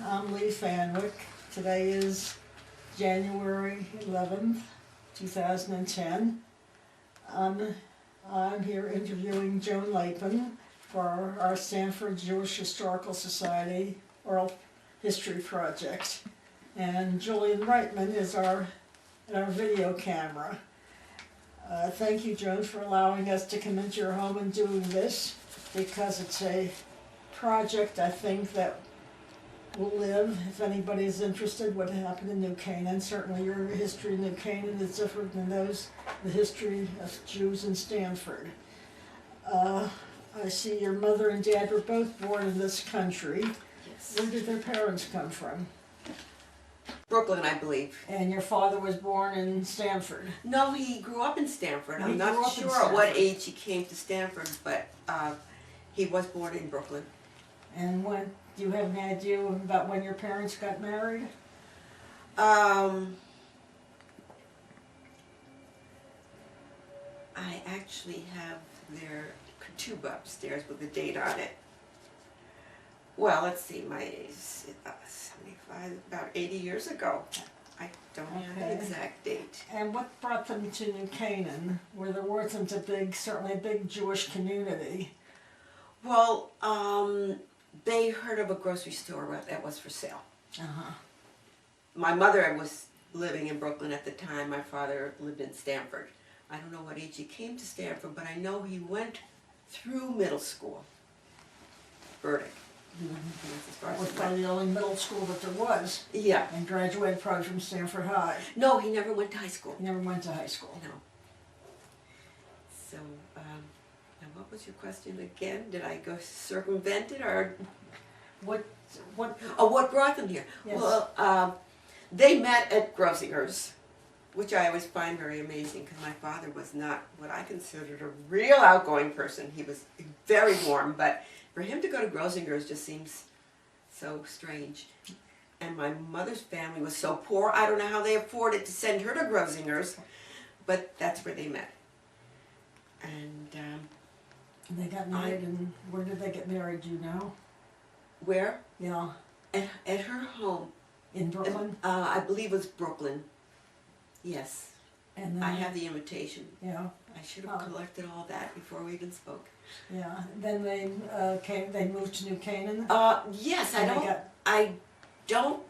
I'm Lee Fanwick. Today is January 11th, 2010. I'm here interviewing Joan Lapin for our Stanford Jewish Historical Society Oral History Project. And Julian Reitman is our video camera. Thank you, Joan, for allowing us to come into your home and doing this, because it's a project, I think, that will live. If anybody's interested what happened in New Canaan, certainly your history in New Canaan is different than the history of Jews in Stanford. I see your mother and dad were both born in this country. Yes. Where did their parents come from? Brooklyn, I believe. And your father was born in Stanford? No, he grew up in Stanford. He I'm not grew up in sure at what Stanford. age he came to Stanford, but he was born in Brooklyn. And when, do you have any idea about when your parents got married? I actually have their ketubah upstairs with the date on it. Well, let's see, my age is 75, about 80 years ago. I don't have the exact date. And what brought them to New Canaan, where there wasn't certainly a big Jewish community? Well, they heard of a grocery store that was for sale. Uh-huh. My mother was living in Brooklyn at the time. My father lived in Stanford. I don't know what age he came to Stanford, but I know he went through middle school. Burdick. That was probably the only middle school that there was. Yeah. And graduated probably from Stanford High. No, he never went to high school. He never went to high school. No. So, now what was your question again? Did I go circumvent it, or? What? Oh, what brought them here? Yes. Well, they met at Grosinger's, which I always find very amazing, because my father was not what I considered a real outgoing person. He was very warm, but for him to go to Grosinger's just seems so strange. And my mother's family was so poor, I don't know how they afforded to send her to Grosinger's, but that's where they met. And They got married, and where did they get married, do you know? where? Yeah, At her home. in Brooklyn? I believe it was Brooklyn. Yes. And then, I have the invitation. yeah, I should have collected all that before we even spoke. yeah. Then they moved to New Canaan? Yes, And they I don't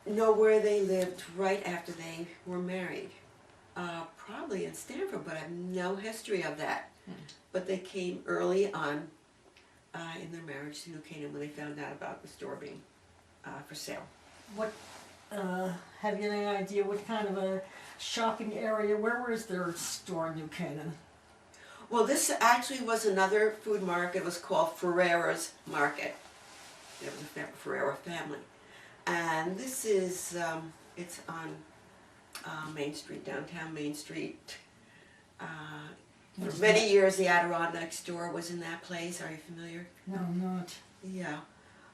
know where they lived right after they were married. Probably in Stanford, but I have no history of that. But they came early on in their marriage to New Canaan when they found out about the store being for sale. What, have you any idea what kind of a shopping area, where was their store in New Canaan? Well, this actually was another food market. It was called Ferrera's Market. It was a Ferrera family. And this is, it's on Main Street, downtown Main Street. For many years, the Adirondack store was in that place. Are you familiar? No, I'm not. Yeah.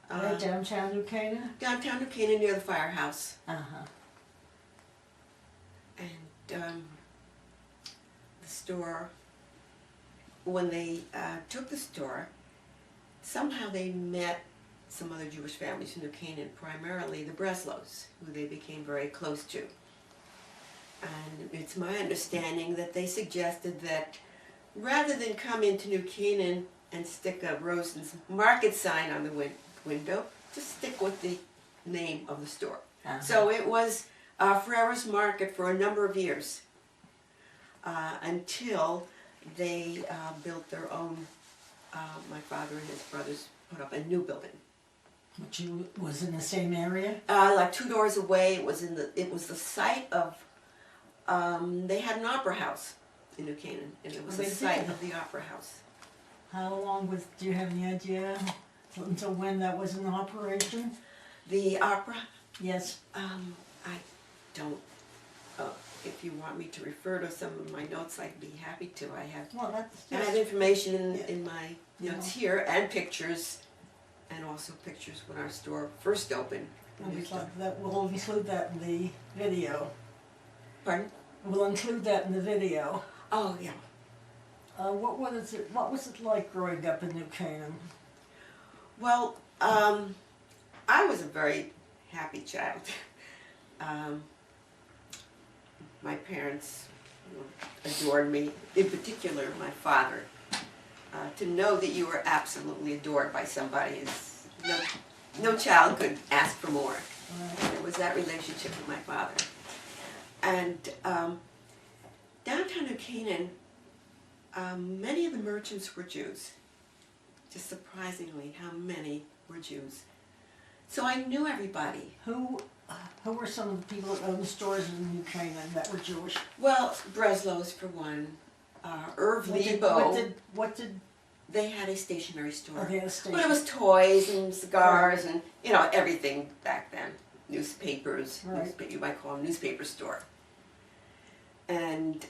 Right downtown New Canaan? Downtown New Canaan near the firehouse. Uh-huh. And the store, when they took the store, somehow they met some other Jewish families in New Canaan, primarily the Breslows, who they became very close to. And it's my understanding that they suggested that rather than come into New Canaan and stick a Rosen's Market sign on the window, just stick with the name of the store. Uh-huh. So it was Ferrera's Market for a number of years until they built their own, my father and his brothers put up a new building. Which was in the same area? Like 2 doors away, it was the site of, they had an opera house in New Canaan, and it was the site of the opera house. How long do you have any idea until when that was in operation? The opera? Yes. I don't, if you want me to refer to some of my notes, I'd be happy to. I have information in my notes here, and pictures, and also pictures when our store first opened. We'll include that in the video. Pardon? We'll include that in the video. Oh, yeah. What was it like growing up in New Canaan? Well, I was a very happy child. My parents adored me, in particular my father. To know that you were absolutely adored by somebody is, no child could ask for more. There was that relationship with my father. And downtown New Canaan, many of the merchants were Jews. Just surprisingly, how many were Jews. So I knew everybody. Who were some of the people that owned stores in New Canaan that were Jewish? Well, Breslow's for one. Levy. What did They had a stationery store. they had a station? But it was toys and cigars and, you know, everything back then. Newspapers, Right. You might call them newspaper store. And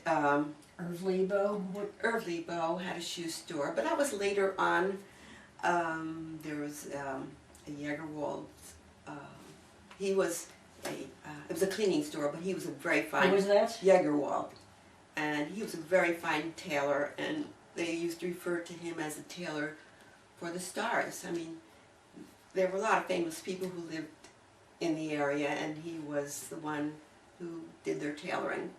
Lebo? Irv Lebo had a shoe store, but that was later on. There was a Jägerwald. He was it was a cleaning store, but he was a very fine. Who was that? Jägerwald, and he was a very fine tailor, and they used to refer to him as a tailor for the stars. I mean, there were a lot of famous people who lived in the area, and he was the one who did their tailoring.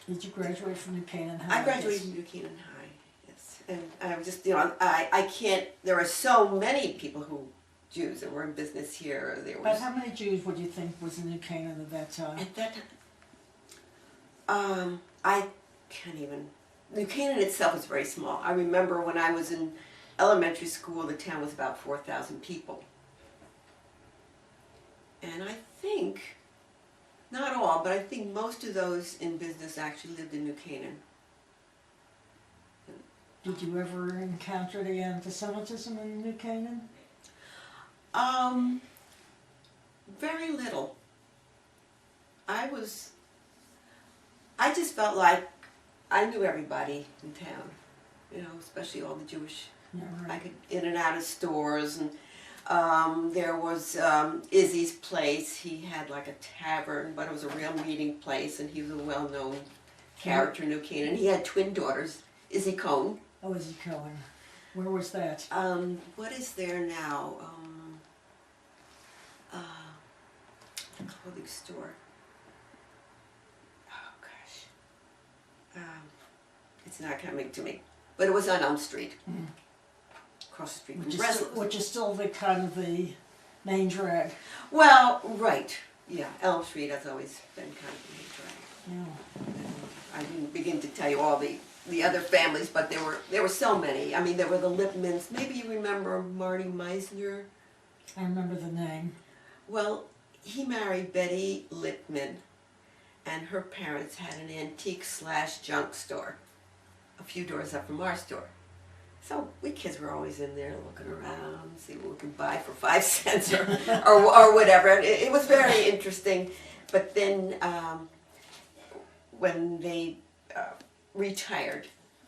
Did you graduate from New Canaan High? I graduated from New Canaan High, yes. And I was just, you know, I can't, there are so many people who, Jews that were in business here. There was, But how many Jews would you think was in New Canaan at that time? at that time, I can't even, New Canaan itself was very small. I remember when I was in elementary school, the town was about 4,000 people. And I think, not all, but I think most of those in business actually lived in New Canaan. Did you ever encounter the anti-Semitism in New Canaan? Very little. I just felt like I knew everybody in town, you know, especially all the Jewish. Yeah, I right. could in and out of stores, and there was Izzy's place. He had like a tavern, but it was a real meeting place, and he was a well-known character in New Canaan. He had twin daughters, Izzy Cohn. Oh, Izzy Cohen. Where was that? What is there now? The clothing store. Oh gosh, it's not coming to me. But it was on Elm Street, across the street from Breslow's. Which is still the kind of the main drag. Well, right, yeah. Elm Street has always been kind of the main drag. Yeah. I didn't begin to tell you all the other families, but there were so many. I mean, there were the Lipmans. Maybe you remember Marty Meisner. I remember the name. Well, he married Betty Lipman, and her parents had an antique/junk store a few doors up from our store. So we kids were always in there looking around, see what we could buy for 5 cents or whatever. It was very interesting. But then when they retired,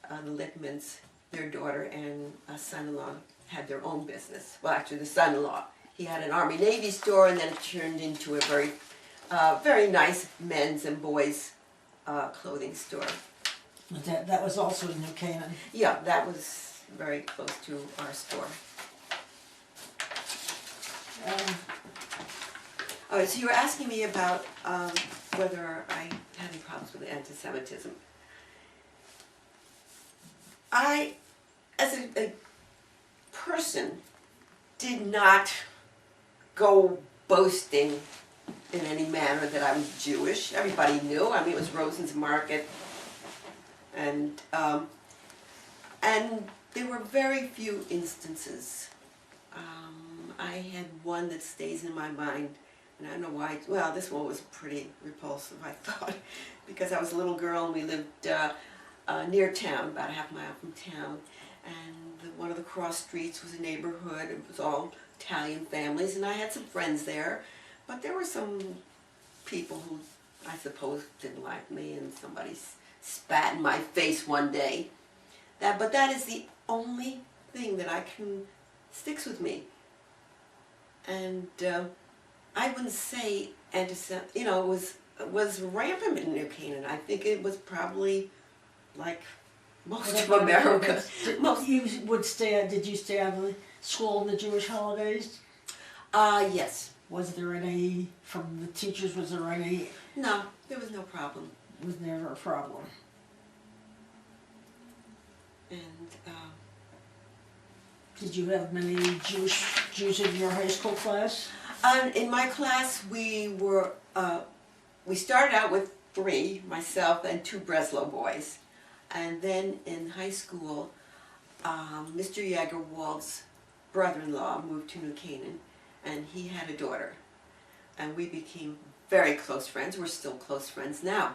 the Lipmans, their daughter and son-in-law had their own business. Well, actually, the son-in-law. He had an Army-Navy store, and then it turned into a very, very nice men's and boys' clothing store. That was also in New Canaan. Yeah, that was very close to our store. All right, so you were asking me about whether I had any problems with anti-Semitism. I, as a person, did not go boasting in any manner that I was Jewish. Everybody knew. I mean, it was Rosen's Market, and there were very few instances. I had one that stays in my mind, and I don't know why. Well, this one was pretty repulsive, I thought, because I was a little girl and we lived near town, about a half mile from town, and one of the cross streets was a neighborhood. It was all Italian families, and I had some friends there, but there were some people who I suppose didn't like me, and somebody spat in my face one day. But that is the only thing that sticks with me. And I wouldn't say it was rampant in New Canaan. I think it was probably like most of America. You would stay. Did you stay on the school on the Jewish holidays? Yes. Was there any, from the teachers, was there any, No, there was no problem. was never a problem? And Did you have many Jews in your high school class? in my class, we started out with 3, myself and 2 Breslau boys. And then in high school, Mr. Jagerwald's brother-in-law moved to New Canaan, and he had a daughter. And we became very close friends. We're still close friends now.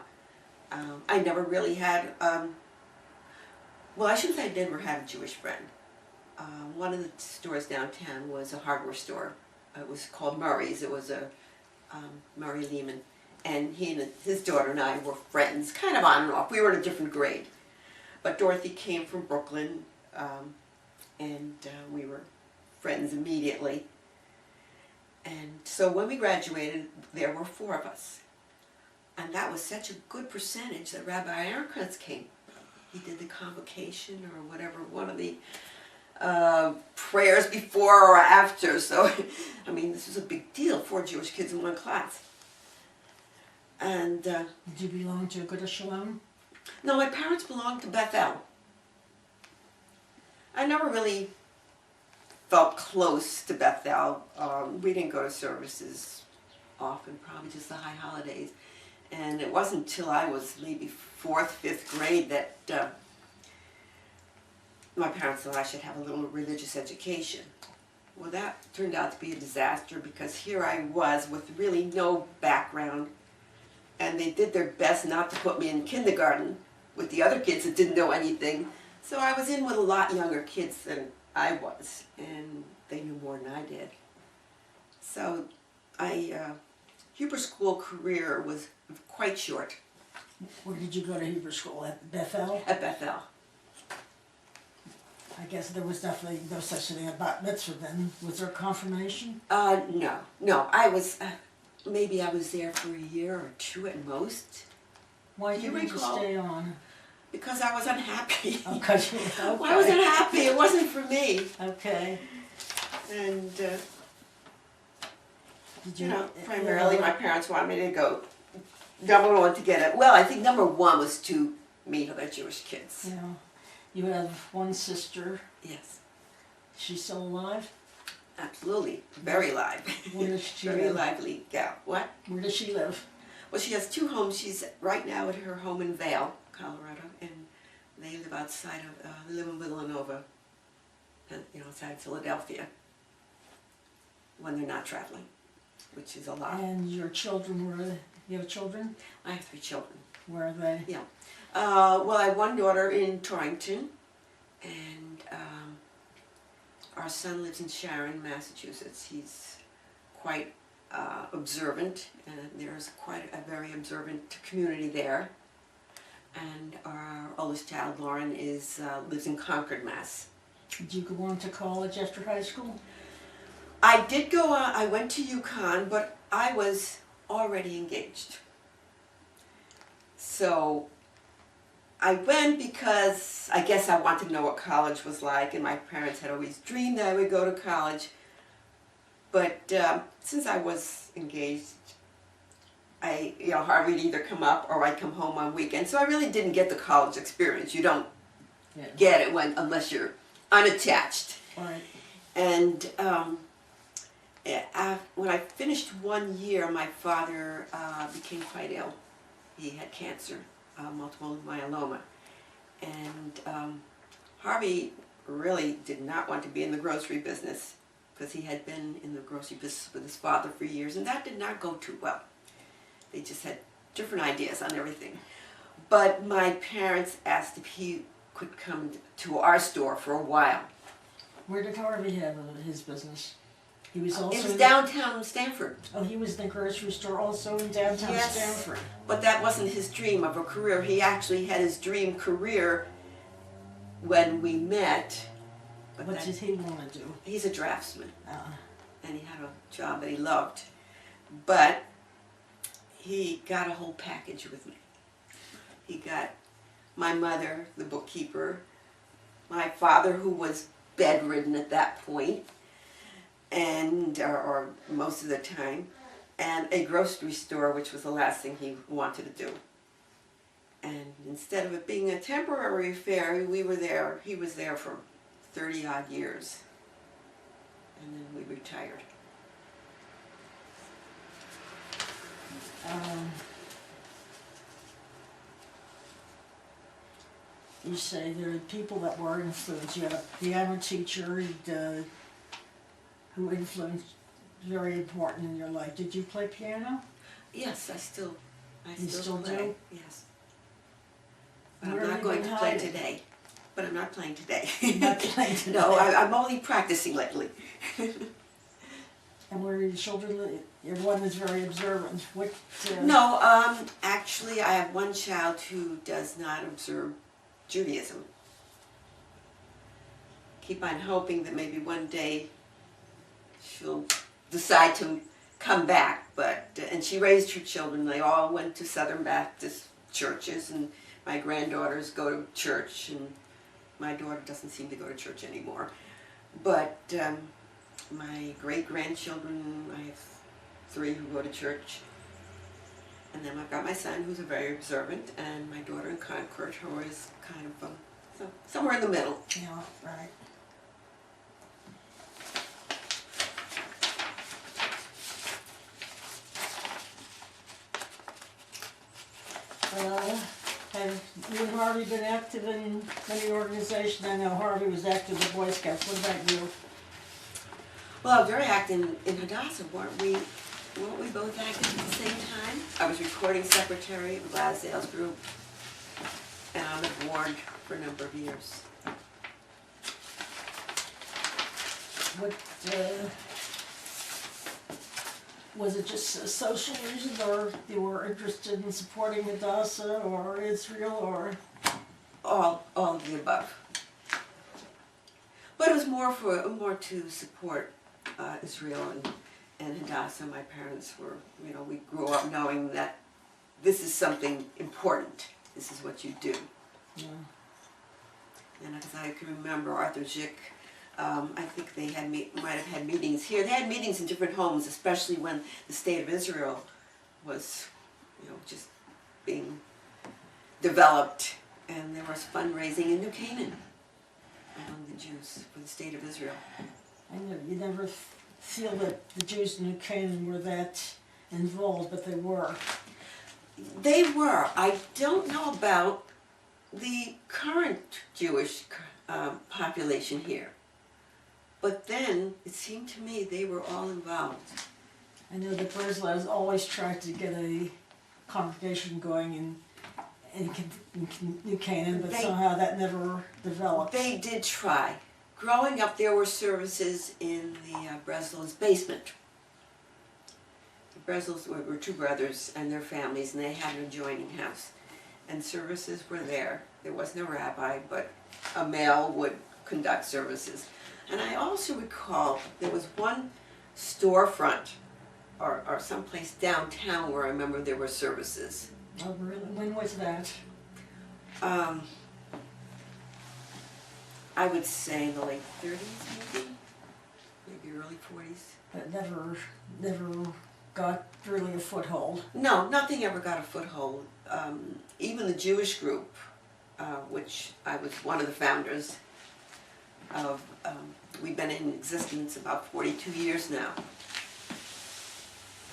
I never really had, well, I shouldn't say I never had a Jewish friend. One of the stores downtown was a hardware store. It was called Murray's. It was a Murray Lehman. And he and his daughter and I were friends, kind of on and off. We were in a different grade. But Dorothy came from Brooklyn, and we were friends immediately. And so when we graduated, there were 4 of us. And that was such a good percentage that Rabbi Aaronkranz came. He did the convocation or whatever, one of the prayers before or after. So, I mean, this was a big deal, 4 Jewish kids in one class. And Did you belong to Agudas Shalom? no, my parents belonged to Bethel. I never really felt close to Bethel. We didn't go to services often, probably just the high holidays. And it wasn't until I was maybe 4th, 5th grade that my parents thought I should have a little religious education. Well, that turned out to be a disaster because here I was with really no background, and they did their best not to put me in kindergarten with the other kids that didn't know anything. So I was in with a lot younger kids than I was, and they knew more than I did. So Hebrew school career was quite short. Where did you go to Hebrew school? At Bethel? At Bethel. I guess there was definitely no such thing as bat mitzvah then. Was there confirmation? No. I was, maybe I was there for a year or 2 at most. Why Do you didn't you recall? stay on? Because I was unhappy. Okay. I was unhappy. It wasn't for me. Okay. And, Did you know, primarily my parents wanted me to go. Number 1 to get it. Well, I think number 1 was to meet other Jewish kids. Yeah. You have one sister. Yes. She's still alive? Absolutely. Very live. Where does she Very live? lively gal. What? Where does she live? Well, she has 2 homes. She's right now at her home in Vail, Colorado, and they live outside of, they live in Villanova, you know, outside Philadelphia, when they're not traveling, which is a lot. And your children, you have children? I have 3 children. Where are they? Yeah. Well, I have 1 daughter in Torrington, and our son lives in Sharon, Massachusetts. He's quite observant, and there's quite a very observant community there. And our oldest child, Lauren, lives in Concord, Mass. Did you go on to college after high school? I did go on, I went to UConn, but I was already engaged. So I went because I guess I wanted to know what college was like, and my parents had always dreamed that I would go to college. But since I was engaged, Harvey would either come up or I'd come home on weekends. So I really didn't get the college experience. You don't get it unless you're unattached. Right. And when I finished 1 year, my father became quite ill. He had cancer, multiple myeloma. And Harvey really did not want to be in the grocery business because he had been in the grocery business with his father for years, and that did not go too well. They just had different ideas on everything. But my parents asked if he could come to our store for a while. Where did Harvey have his business? He was also It was downtown Stanford. Oh, he was in the grocery store also in downtown Yes, Stanford. but that wasn't his dream of a career. He actually had his dream career when we met. But What did he want to do? he's a draftsman, Uh, and he had a job that he loved. But he got a whole package with me. He got my mother, the bookkeeper, my father, who was bedridden at that point, and or most of the time, and a grocery store, which was the last thing he wanted to do. And instead of it being a temporary affair, we were there. He was there for 30-odd years, and then we retired. You say there are people that were influenced. You had a piano teacher who influenced, very important in your life. Did you play piano? Yes, I still still play. do? Yes. But Where I'm have not you going been to play hiding? today. But I'm not playing today. You're not playing today? No, I'm only practicing lately. And where are your children? Your one is very observant. What? No, actually, I have one child who does not observe Judaism. Keep on hoping that maybe one day she'll decide to come back, and she raised her children. They all went to Southern Baptist churches, and my granddaughters go to church, and my daughter doesn't seem to go to church anymore. But my great-grandchildren, I have 3 who go to church. And then I've got my son, who's a very observant, and my daughter in Concord, who is kind of somewhere in the middle. Yeah, right. Have you and Harvey been active in many organizations? I know Harvey was active in the Boy Scouts. What about you? Well, I was very active in Hadassah, weren't we both active at the same time? I was recording secretary of Glasdale's group, and on the board for a number of years. What, was it just a social reason, or you were interested in supporting Hadassah or Israel, or? All of the above. But it was more to support Israel and Hadassah. My parents were, we grew up knowing that this is something important. This is what you do. Yeah. And as I can remember, Arthur Schick, I think they might have had meetings here. They had meetings in different homes, especially when the state of Israel was, just being developed, and there was fundraising in New Canaan among the Jews for the state of Israel. I know you never feel that the Jews in New Canaan were that involved, but they were. They were. I don't know about the current Jewish population here. But then, it seemed to me they were all involved. I know the Breslau's always tried to get a congregation going in New Canaan, but somehow that never developed. They did try. Growing up, there were services in the Breslau's basement. The Breslau's were 2 brothers and their families, and they had an adjoining house. And services were there. There was no rabbi, but a male would conduct services. And I also recall there was one storefront or someplace downtown where I remember there were services. Oh, really? When was that? I would say in the late 30s, maybe early 40s. But never got really a foothold. No, nothing ever got a foothold. Even the Jewish group, which I was one of the founders of, we've been in existence about 42 years now.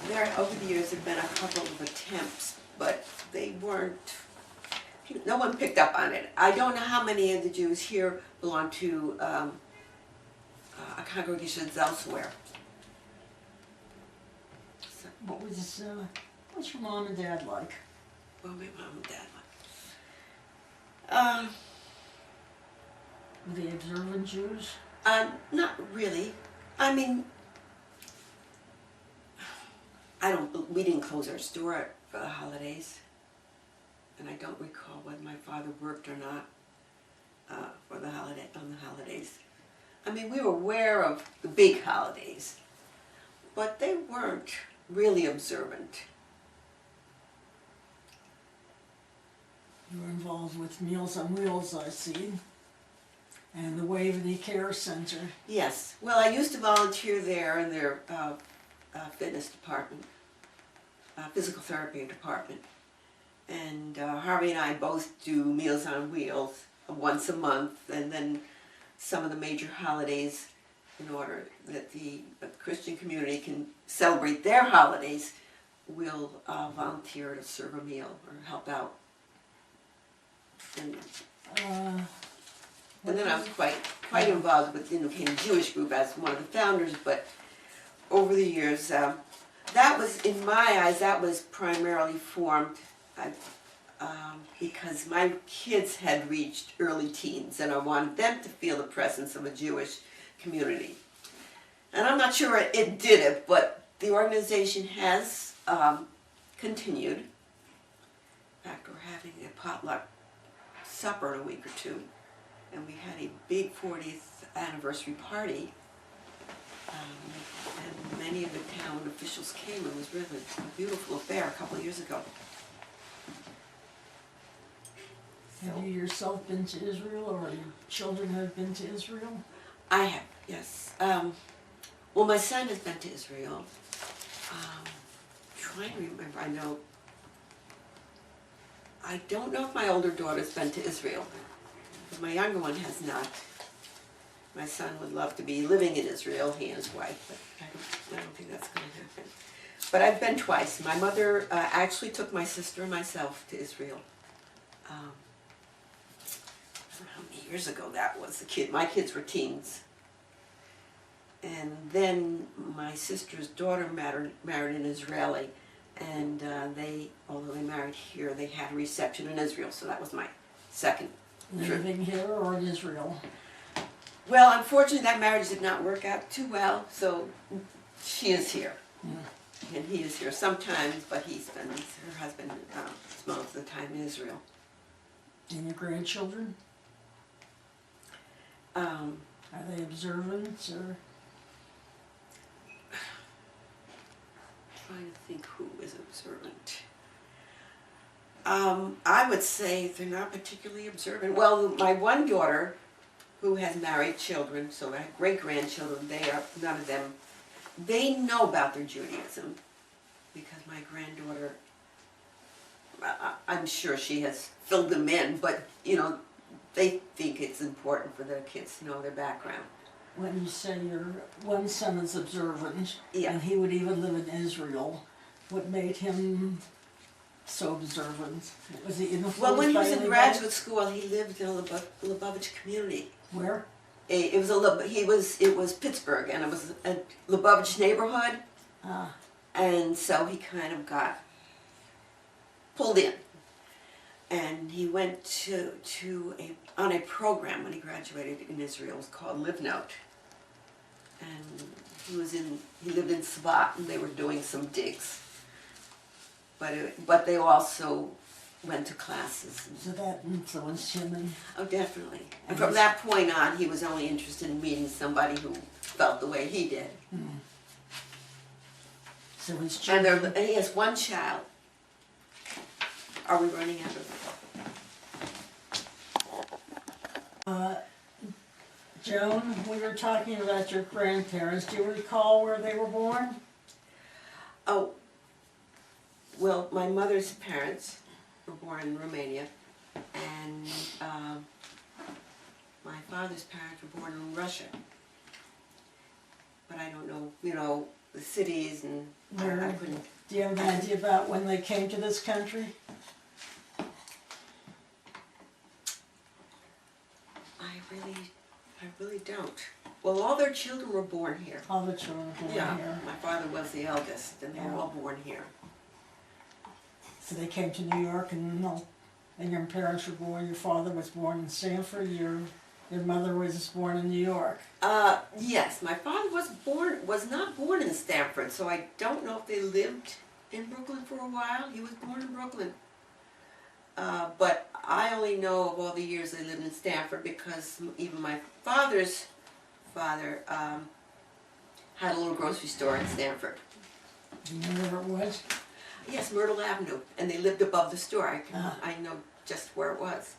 There, over the years, have been a couple of attempts, but they weren't, no one picked up on it. I don't know how many of the Jews here belong to a congregation that's elsewhere. So, What's your mom and dad like? what were my mom and dad like? Were they observant Jews? Not really. I mean, we didn't close our store for the holidays. And I don't recall whether my father worked or not on the holidays. I mean, we were aware of the big holidays, but they weren't really observant. You were involved with Meals on Wheels, I see. And the Waveney Care Center. Yes. Well, I used to volunteer there in their fitness department, physical therapy department. And Harvey and I both do Meals on Wheels once a month, and then some of the major holidays, in order that the Christian community can celebrate their holidays, we'll volunteer to serve a meal or help out. And then I was quite involved with the Independent Jewish group as one of the founders, but over the years, that was, in my eyes, that was primarily formed because my kids had reached early teens and I wanted them to feel the presence of a Jewish community. And I'm not sure it did it, but the organization has continued. In fact, we're having a potluck supper in a week or two, and we had a big 40th anniversary party, and many of the town officials came. It was really a beautiful affair a couple of years ago. Have you yourself been to Israel, or your children have been to Israel? I have, yes. Well, my son has been to Israel. Trying to remember, I don't know if my older daughter's been to Israel, but my younger one has not. My son would love to be living in Israel, he and his wife, but I don't think that's going to happen. But I've been twice. My mother actually took my sister and myself to Israel. I don't know how many years ago that was. My kids were teens. And then my sister's daughter married an Israeli, and although they married here, they had a reception in Israel, so that was my second trip. Living here or in Israel? Well, unfortunately, that marriage did not work out too well, so she is here. Yeah. And he is here sometimes, but her husband most of the time in Israel. And your grandchildren? Are they observant, or? Trying to think who is observant. I would say they're not particularly observant. Well, my one daughter, who has married children, so I have great-grandchildren, none of them, they know about their Judaism, because my granddaughter, I'm sure she has filled them in, but, they think it's important for their kids to know their background. When you say your one son is observant, yeah, and he would even live in Israel, what made him so observant? Was he influenced? Well, when he was in anybody? graduate school, he lived in a Lubavitch community. Where? It was Pittsburgh, and it was a Lubavitch neighborhood, and so he kind of got pulled in, and he went on a program when he graduated in Israel. It was called Live Note, and he lived in Svat, and they were doing some digs, but they also went to classes. So that influenced him. Oh, definitely. And from that point on, he was only interested in meeting somebody who felt the way he did. So his children. And he has one child. Are we running out of? Joan, we were talking about your grandparents. Do you recall where they were born? Oh, well, my mother's parents were born in Romania, and my father's parents were born in Russia. But I don't know, the cities, and I couldn't. Do you have an idea about when they came to this country? I really don't. Well, all their children were born here. All the children were born here. My father was the eldest, and they were all born here. So they came to New York, and your parents were born. Your father was born in Stanford. Your mother was born in New York. Yes, my father was not born in Stanford, so I don't know if they lived in Brooklyn for a while. He was born in Brooklyn. But I only know of all the years they lived in Stanford because even my father's father had a little grocery store in Stanford. Do you know where it was? Yes, Myrtle Avenue, and they lived above the store. I know just where it was.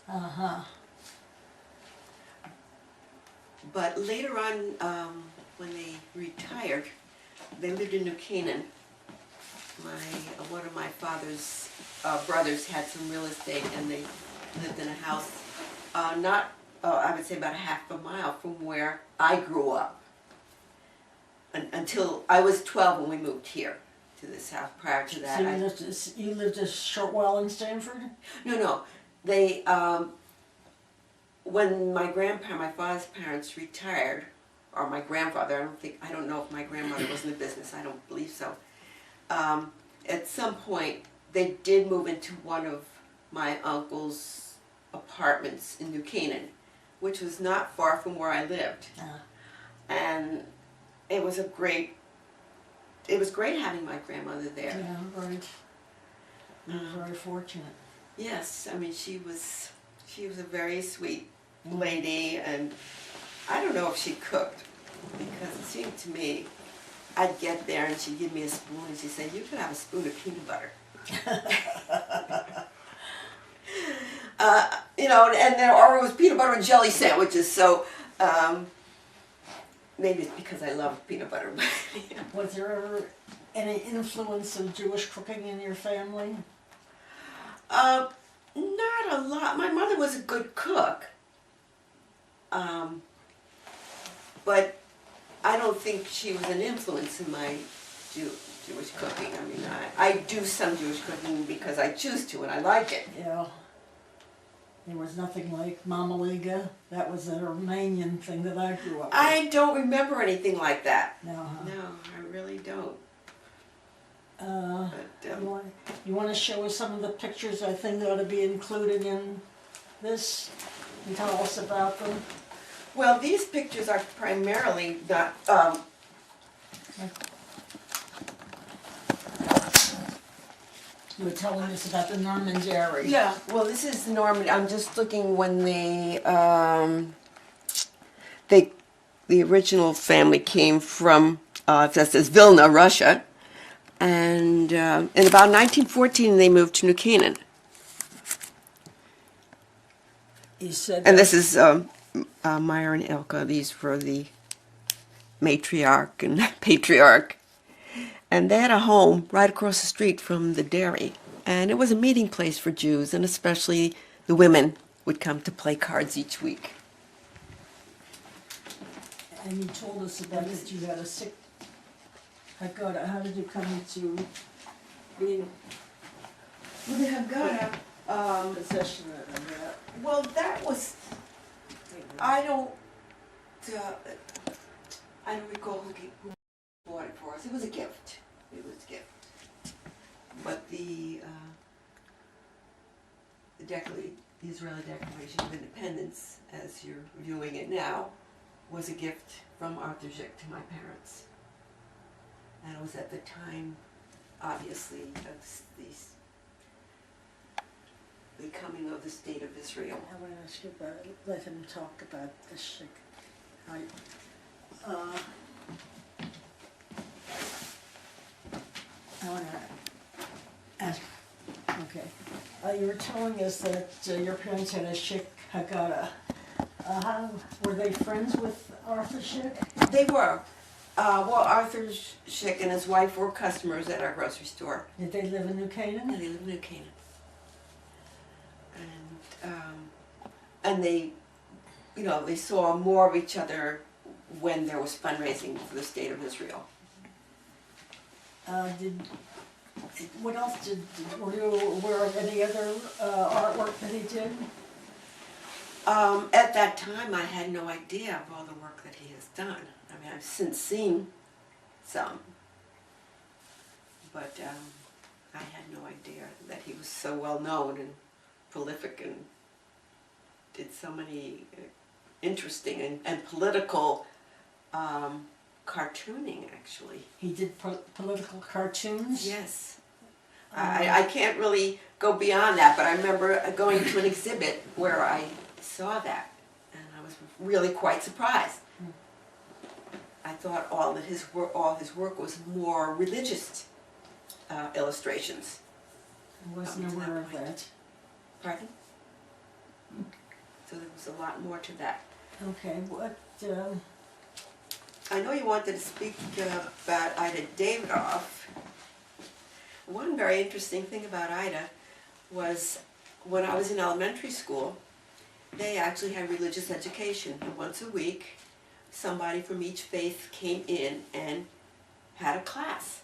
But later on, when they retired, they lived in New Canaan. One of my father's brothers had some real estate, and they lived in a house not, I would say about a half a mile from where I grew up. Until I was 12 when we moved here to this house. Prior to that, So you lived a short while in Stanford? No. They, when my father's parents retired, or my grandfather, I don't know if my grandmother was in the business, I don't believe so. At some point, they did move into one of my uncle's apartments in New Canaan, which was not far from where I lived. And it was great having my grandmother there. Yeah, right. You were very fortunate. Yes, I mean she was a very sweet lady, and I don't know if she cooked, because it seemed to me I'd get there and she'd give me a spoon and she'd say, "You could have a spoon of peanut butter." And then or it was peanut butter and jelly sandwiches. So maybe it's because I love peanut butter. Was there ever any influence of Jewish cooking in your family? Not a lot. My mother was a good cook, but I don't think she was an influence in my Jewish cooking. I mean, I do some Jewish cooking because I choose to and I like it. Yeah. There was nothing like Mamaliga. That was a Romanian thing that I grew up with. I don't remember anything like that. No, huh? No, I really don't. You want to show us some of the pictures I think that ought to be included in this and tell us about them? Well, these pictures are primarily not. You were telling us about the Norman Dairy. Yeah, well, this is Norman. I'm just looking when the original family came from, that says Vilna, Russia, and in about 1914 they moved to New Canaan. You said. And this is Meyer and Elka. These were the matriarch and patriarch. And they had a home right across the street from the dairy. And it was a meeting place for Jews, and especially the women would come to play cards each week. And you told us about that you had a sick Haggadah. How did you come to being Well, the Haggadah, possession of that? well, that was, I don't recall who bought it for us. It was a gift. It was a gift. But the Israeli Declaration of Independence, as you're viewing it now, was a gift from Arthur Szyk to my parents. And it was at the time, obviously, of the coming of the State of Israel. I want to ask you about it. Let him talk about the Szyk. I want to ask. Okay. You were telling us that your parents had a Szyk Haggadah. Were they friends with Arthur Szyk? They were. Well, Arthur Szyk and his wife were customers at our grocery store. Did they live in New Canaan? And they lived in New Canaan. And they, they saw more of each other when there was fundraising for the State of Israel. What else were you aware of any other artwork that he did? At that time, I had no idea of all the work that he has done. I mean, I've since seen some, but I had no idea that he was so well known and prolific and did so many interesting and political cartooning, actually. He did political cartoons? Yes. I can't really go beyond that, but I remember going to an exhibit where I saw that, and I was really quite surprised. I thought all his work was more religious illustrations. I wasn't aware of that. Pardon? So there was a lot more to that. Okay, I know you wanted to speak about Ida Davidoff. One very interesting thing about Ida was when I was in elementary school, they actually had religious education. And once a week, somebody from each faith came in and had a class.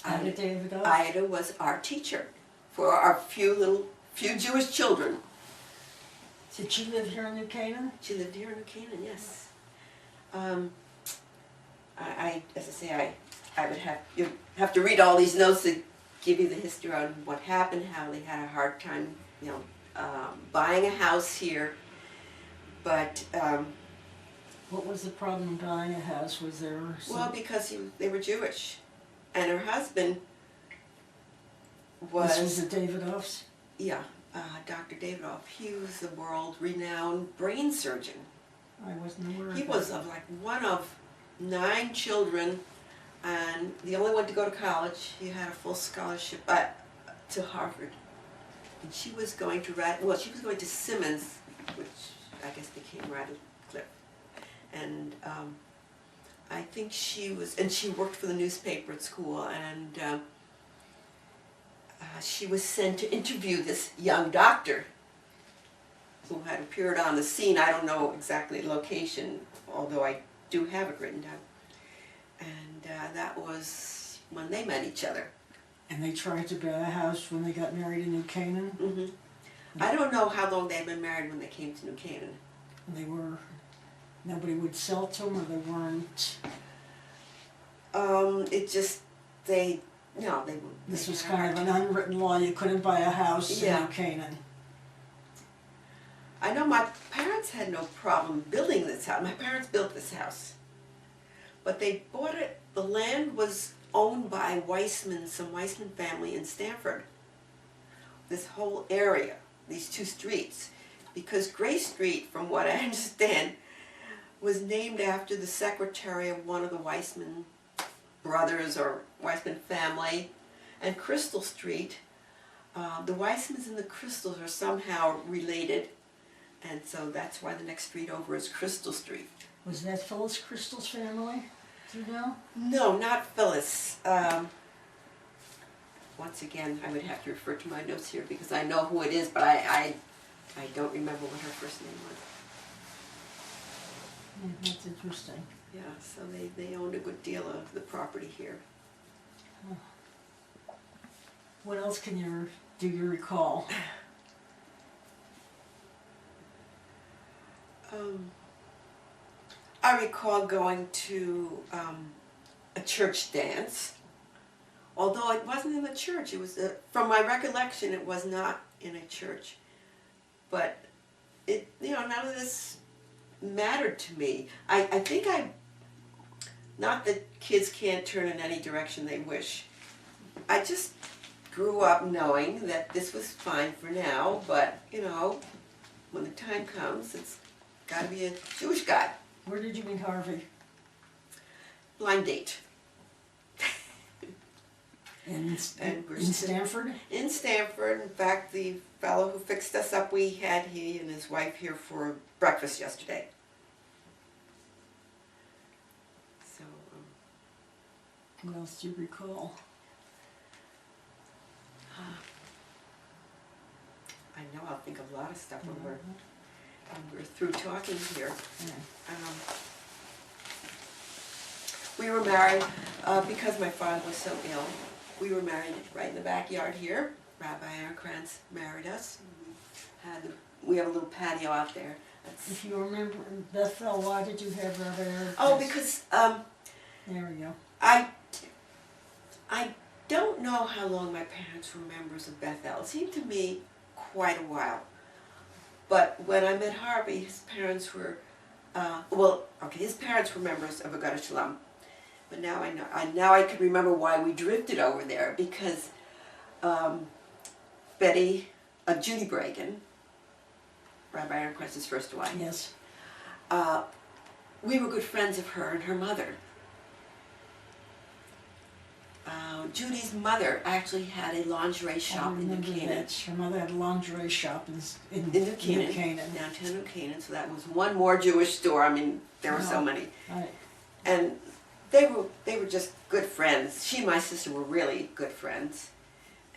Ida Davidoff? Ida was our teacher for our few Jewish children. Did she live here in New Canaan? She lived here in New Canaan, yes. As I say, I would have to read all these notes to give you the history on what happened, how they had a hard time, buying a house here. But what was the problem buying a house? Was there some... Well, because they were Jewish, and her husband was... This was the Davidoffs? Yeah, Dr. Davidoff. He was the world-renowned brain surgeon. I wasn't aware of He that. was like one of 9 children, and the only one to go to college. He had a full scholarship to Harvard, and she was going to she was going to Simmons, which I guess became Radcliffe, and I think she worked for the newspaper at school, and she was sent to interview this young doctor who had appeared on the scene. I don't know exactly the location, although I do have it written down. And that was when they met each other. And they tried to buy a house when they got married in New Canaan? Mm-hmm. I don't know how long they'd been married when they came to New Canaan. They were... Nobody would sell to them, or they weren't... They This was had a kind of hard an time. unwritten law. You couldn't buy a house in New Canaan. I know my parents had no problem building this house. My parents built this house. But they bought it, the land was owned by some Weissman family in Stamford. This whole area, these 2 streets. Because Gray Street, from what I understand, was named after the secretary of one of the Weissman brothers or Weissman family. And Crystal Street, the Weissmans and the Crystals are somehow related. And so that's why the next street over is Crystal Street. Was that Phyllis Crystal's family? Do you know? No, not Phyllis. Once again, I would have to refer to my notes here because I know who it is, but I don't remember what her first name was. That's interesting. Yeah, so they owned a good deal of the property here. What else do you recall? I recall going to a church dance, although it wasn't in the church. It was, from my recollection, it was not in a church. But none of this mattered to me. I think not that kids can't turn in any direction they wish. I just grew up knowing that this was fine for now, but when the time comes, it's got to be a Jewish guy. Where did you meet Harvey? Blind date. In in Stamford? In Stamford. In fact, the fellow who fixed us up, he and his wife here for breakfast yesterday. So, what else do you recall? I know I'll think of a lot of stuff when we're through talking here. We were married because my father was so ill. We were married right in the backyard here. Rabbi Aaronkrantz married us. We have a little patio out there. If you remember, Bethel, why did you have Rabbi Aaronkrantz? Oh, because there we go. I don't know how long my parents were members of Bethel. It seemed to me quite a while. But when I met Harvey, his parents were, his parents were members of Agudath Shalom. But now I know. Now I can remember why we drifted over there, because Judy Bragan, Rabbi Aaronkrantz's first wife. Yes. We were good friends of her and her mother. Judy's mother actually had a lingerie shop in New Canaan. That. Her mother had a lingerie shop in New Canaan, downtown New Canaan. So that was one more Jewish store. I mean, there were so many. Right. And they were just good friends. She and my sister were really good friends.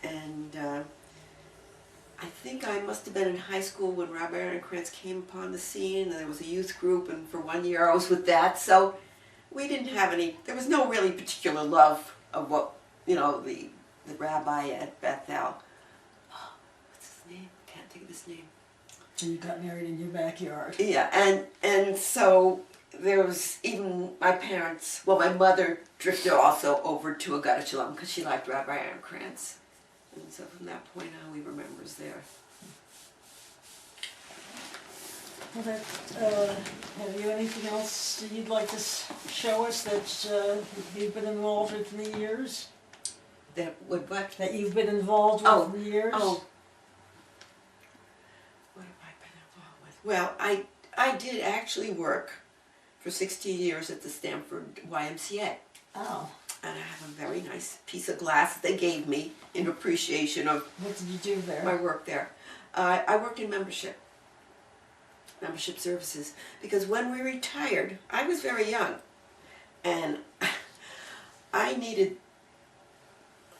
And I think I must have been in high school when Rabbi Aaron Krantz came upon the scene, and there was a youth group, and for 1 year I was with that. So we didn't have any, there was no really particular love of what, you know, the rabbi at Bethel. Oh, what's his name? Can't think of his name. So you got married in your backyard. Yeah, and so there was even my parents, well, my mother drifted also over to Agudath Shalom because she liked Rabbi Aaron Krantz. And so from that point on, we were members there. Well, have you anything else that you'd like to show us that you've been involved with in the years? That would what? That you've been involved with in the years? Oh. What have I been involved with? Well, I did actually work for 16 years at the Stanford YMCA. Oh. And I have a very nice piece of glass that they gave me in appreciation of what did you do there? My work there. I worked in membership services, because when we retired, I was very young, and I needed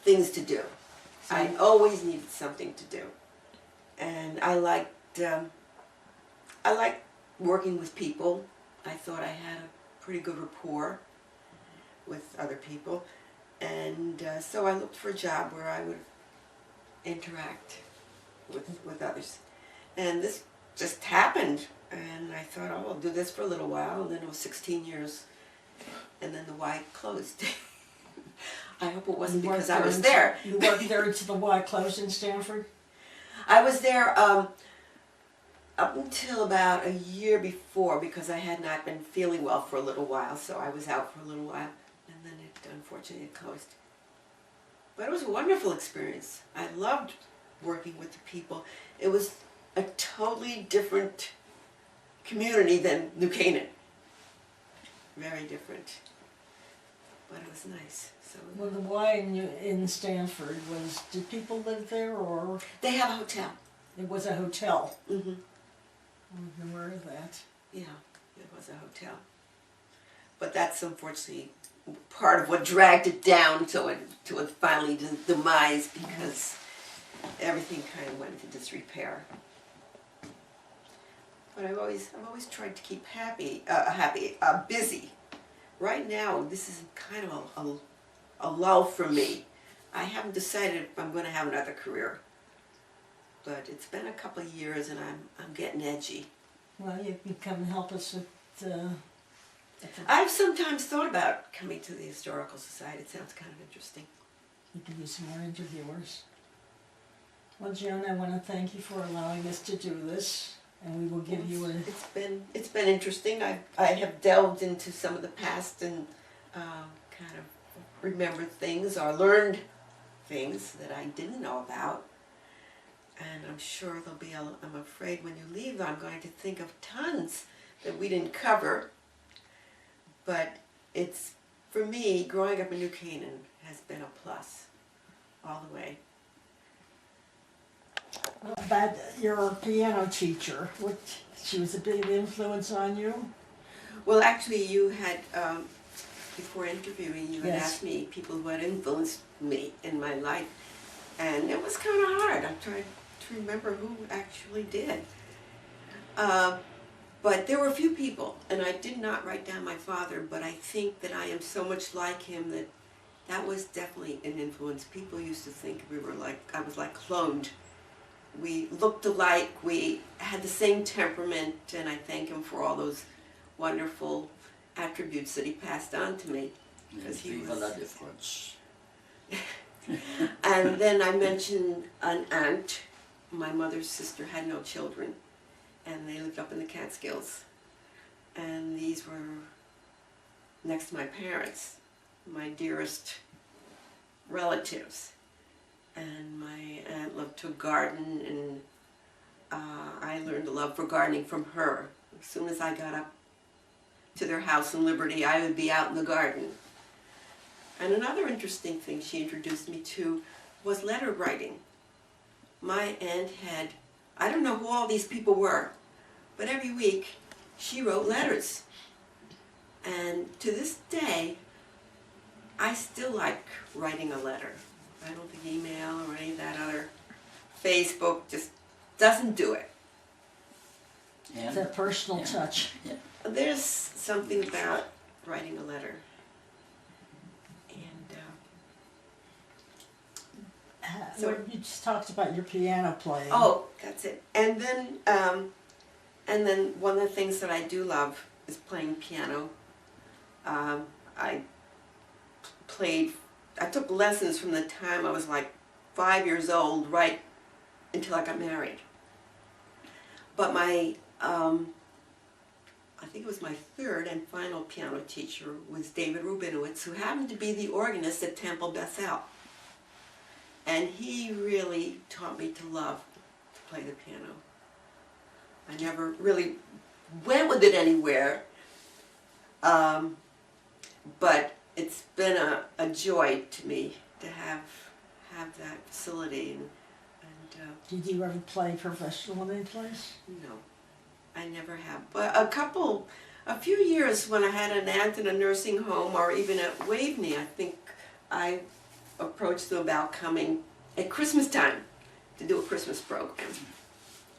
things to do. I always needed something to do, and I liked working with people. I thought I had a pretty good rapport with other people, and so I looked for a job where I would interact with others, and this just happened, and I thought, oh, I'll do this for a little while, and then it was 16 years, and then the Y closed. I hope it wasn't because I was there. You worked there until the Y closed in Stanford? I was there up until about a year before, because I had not been feeling well for a little while, so I was out for a little while, and then it unfortunately closed. But it was a wonderful experience. I loved working with the people. It was a totally different community than New Canaan. Very different. But it was nice. So well, the Y in Stanford was, did people live there, or? They have a hotel. It was a hotel. Mm-hmm. I'm aware of that. Yeah, it was a hotel. But that's unfortunately part of what dragged it down to it finally demise, because everything kind of went into disrepair. But I've always tried to keep busy. Right now, this is kind of a lull for me. I haven't decided if I'm going to have another career, but it's been a couple of years, and I'm getting edgy. Well, you can come and help us with. I've sometimes thought about coming to the Historical Society. It sounds kind of interesting. You can do some more interviewers. Well, Joan, I want to thank you for allowing us to do this, and we will give you a... It's been interesting. I have delved into some of the past and kind of remembered things or learned things that I didn't know about. And I'm sure there'll be, I'm afraid when you leave, I'm going to think of tons that we didn't cover. But it's, for me, growing up in New Canaan has been a plus all the way. About your piano teacher, she was a big influence on you? Well, actually, you had, before interviewing, you had Yes. asked me people who had influenced me in my life, and it was kind of hard. I'm trying to remember who actually did. But there were a few people, and I did not write down my father, but I think that I am so much like him that was definitely an influence. People used to think I was like cloned. We looked alike, we had the same temperament, and I thank him for all those wonderful attributes that he passed on to me. Because he was... la difference. And then I mentioned an aunt. My mother's sister had no children, and they lived up in the Catskills. And these were next to my parents, my dearest relatives. And my aunt loved to garden, and I learned a love for gardening from her. As soon as I got up to their house in Liberty, I would be out in the garden. And another interesting thing she introduced me to was letter writing. My aunt had, I don't know who all these people were, but every week she wrote letters. And to this day, I still like writing a letter. I don't think email or any of that other Facebook just doesn't do it. It's that personal touch. Yeah. There's something about writing a letter. And So- Well, you just talked about your piano playing. oh, that's it. And then one of the things that I do love is playing piano. I took lessons from the time I was like 5 years old right until I got married. But my, I think it was my third and final piano teacher was David Rubinowitz, who happened to be the organist at Temple Bethel. And he really taught me to love to play the piano. I never really went with it anywhere, but it's been a joy to me to have that facility. Did you ever play professional in any place? No, I never have. But a few years when I had an aunt in a nursing home or even at Waveney, I think I approached them about coming at Christmas time to do a Christmas program.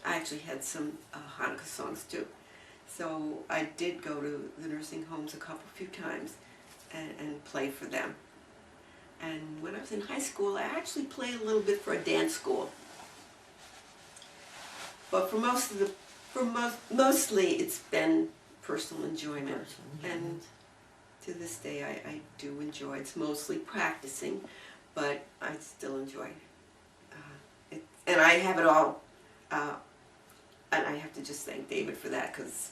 I actually had some Hanukkah songs too. So I did go to the nursing homes a few times and play for them. And when I was in high school, I actually played a little bit for a dance school. But mostly it's been personal enjoyment. And to this day I do enjoy. It's mostly practicing, but I still enjoy it. And I have it all, and I have to just thank David for that, because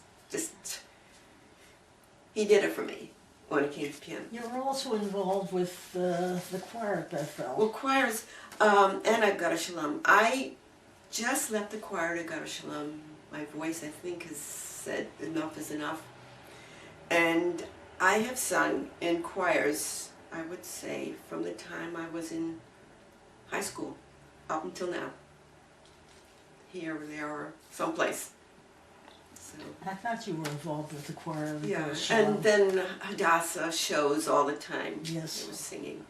he did it for me when it came to piano. You were also involved with the choir at Bethel. Well, choirs, and I've got a shalom. I just left the choir to go to shalom. My voice, I think, has said enough is enough. And I have sung in choirs, I would say, from the time I was in high school up until now. Here or there or someplace. So, I thought you were involved with the choir. yeah, Shalom. and then Hadassah shows all the time. Yes. They were singing.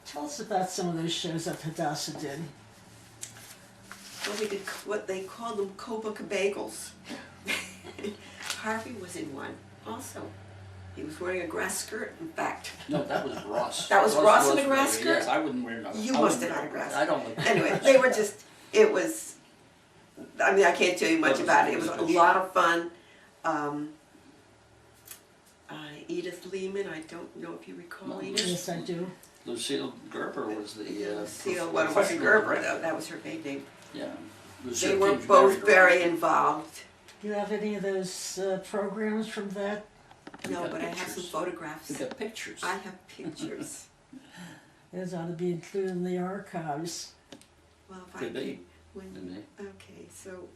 Tell us about some of those shows that Hadassah did. Well, we did what they called them Copacabagles. Harvey was in one also. He was wearing a grass skirt, in fact. No, that was Ross. That was Ross in a grass wearing- skirt? Yes, I wouldn't wear no. You I must wouldn't have had wear- a grass I don't look. Anyway, they were just, it was, I mean, I can't tell you much about it. It was a lot of fun. Edith Lehman, I don't know if you recall No. Edith. Yes, I do. Lucille Gerber was the Lucille, well, it wasn't professional Gerber director. though, that was her maiden name. Yeah. They Lucille were King's both very director. involved. Do you have any of those programs from that? We No, got but I have some pictures. photographs. We got pictures. I have pictures. Those ought to be included in the archives. Well, if Could be. when, Could be. okay, so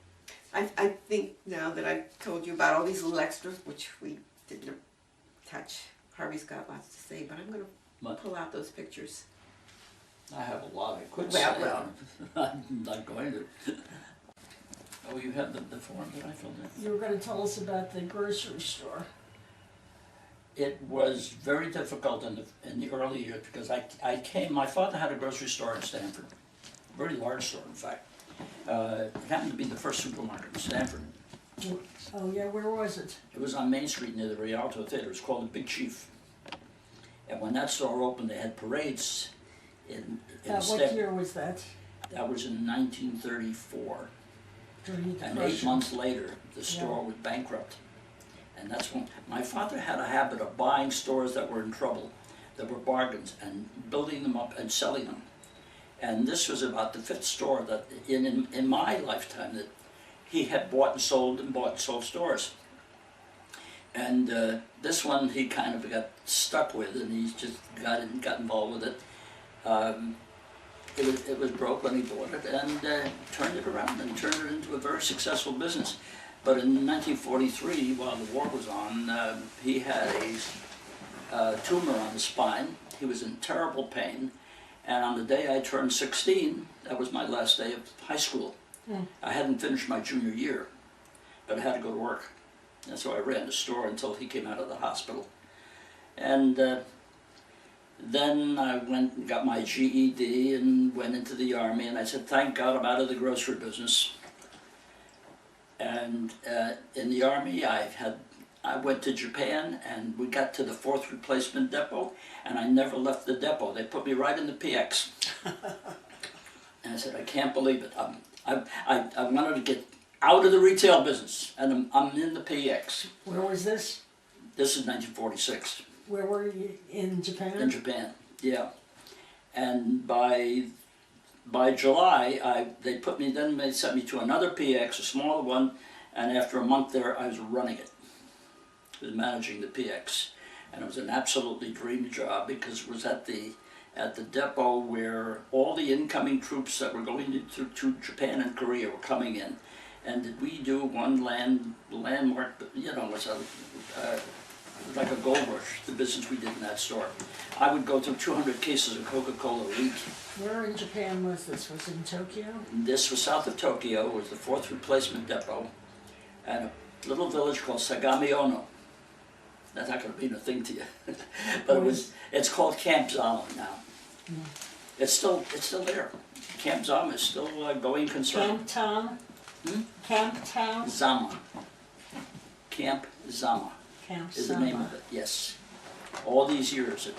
I think now that I've told you about all these little extras, which we didn't touch, Harvey's got lots to say, but I'm going to What? pull out those pictures. I have a lot I could Well, say. well. I'm not going to. Oh, you have the form that I filled in? You were going to tell us about the grocery store. It was very difficult in the early years because I came, my father had a grocery store in Stanford, a very large store in fact. It happened to be the first supermarket in Stanford. Oh yeah, where was it? It was on Main Street near the Rialto Theater. It was called the Big Chief. And when that store opened, they had parades in What year was that? That was in 1934. During the And 8 Depression. months later, the store went bankrupt. And that's when my father had a habit of buying stores that were in trouble, that were bargains, and building them up and selling them. And this was about the 5th store that in my lifetime that he had bought and sold stores. And this one he kind of got stuck with, and he just got involved with it. It was broke when he bought it, and turned it around and turned it into a very successful business. But in 1943, while the war was on, he had tumor on the spine. He was in terrible pain. And on the day I turned 16, that was my last day of high school. I hadn't finished my junior year, but I had to go to work. And so I ran the store until he came out of the hospital. And then I went and got my GED and went into the Army, and I said, thank God I'm out of the grocery business. And in the Army, I went to Japan, and we got to the 4th replacement depot, and I never left the depot. They put me right in the PX. And I said, I can't believe it. I wanted to get out of the retail business, and I'm in the PX. Where was this? This is 1946. Where were you, in Japan? In Japan, yeah. And by July, they sent me to another PX, a smaller one, and after a month there, I was running it. I was managing the PX, and it was an absolutely dream job because it was at the depot where all the incoming troops that were going to Japan and Korea were coming in, and we do one landmark, you know, was like a gold rush, the business we did in that store. I would go through 200 cases of Coca-Cola a week. Where in Japan was this? Was it in Tokyo? This was south of Tokyo, was the 4th replacement depot, and a little village called Sagamiono. That's not going to mean a thing to you, but it's called Camp Zama now. It's still there. Camp Zama is still a going concern. Camp Town? Camp Town? Zama. Camp Zama. Camp Is Zama. the name of it, yes. All these years.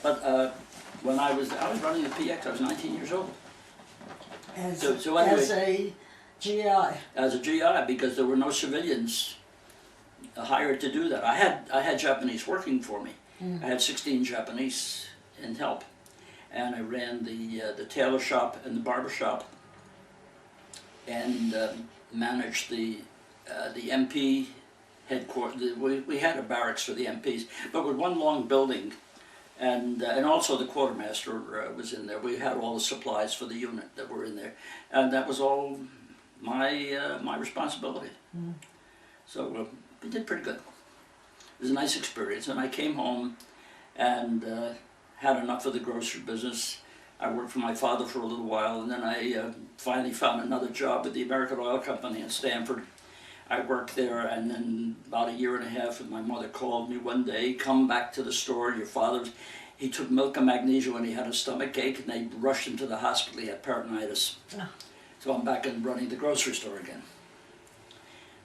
But when I was running the PX, I was 19 years old. As, So anyway, as a GI? as a GI, because there were no civilians hired to do that. I had Japanese working for me. I had 16 Japanese in help. And I ran the tailor shop and the barber shop, and managed the MP headquarters. We had a barracks for the MPs, but with one long building, and also the quartermaster was in there. We had all the supplies for the unit that were in there, and that was all my responsibility. So we did pretty good. It was a nice experience, and I came home and had enough of the grocery business. I worked for my father for a little while, and then I finally found another job with the American Oil Company in Stamford. I worked there, and then about a year and a half, and my mother called me one day, come back to the store, your father, he took milk and magnesia when he had a stomach ache, and they rushed him to the hospital, he had peritonitis. So I'm back and running the grocery store again.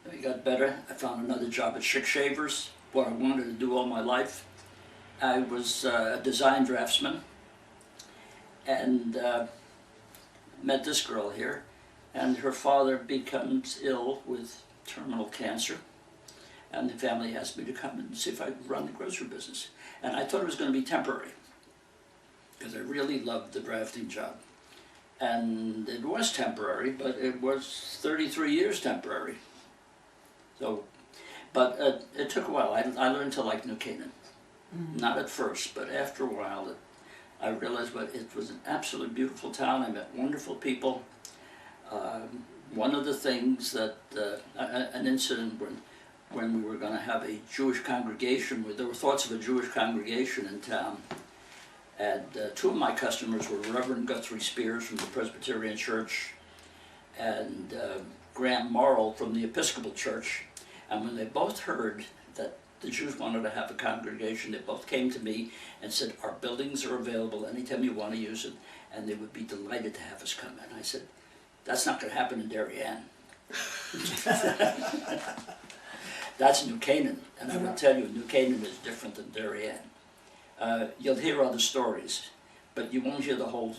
Then we got better. I found another job at Schick Shavers, what I wanted to do all my life. I was a design draftsman, and met this girl here, and her father becomes ill with terminal cancer, and the family asked me to come and see if I could run the grocery business. And I thought it was going to be temporary, because I really loved the drafting job. And it was temporary, but it was 33 years temporary. So, but it took a while. I learned to like New Canaan. Not at first, but after a while, I realized it was an absolutely beautiful town. I met wonderful people. One of the things that, an incident when we were going to have a Jewish congregation, there were thoughts of a Jewish congregation in town. And two of my customers were Reverend Guthrie Spears from the Presbyterian Church and Grant Morrill from the Episcopal Church. And when they both heard that the Jews wanted to have a congregation, they both came to me and said, our buildings are available anytime you want to use it, and they would be delighted to have us come in. I said, that's not going to happen in Darien. That's New Canaan, and I will tell you, New Canaan is different than Darien. You'll hear other stories, but you won't hear the whole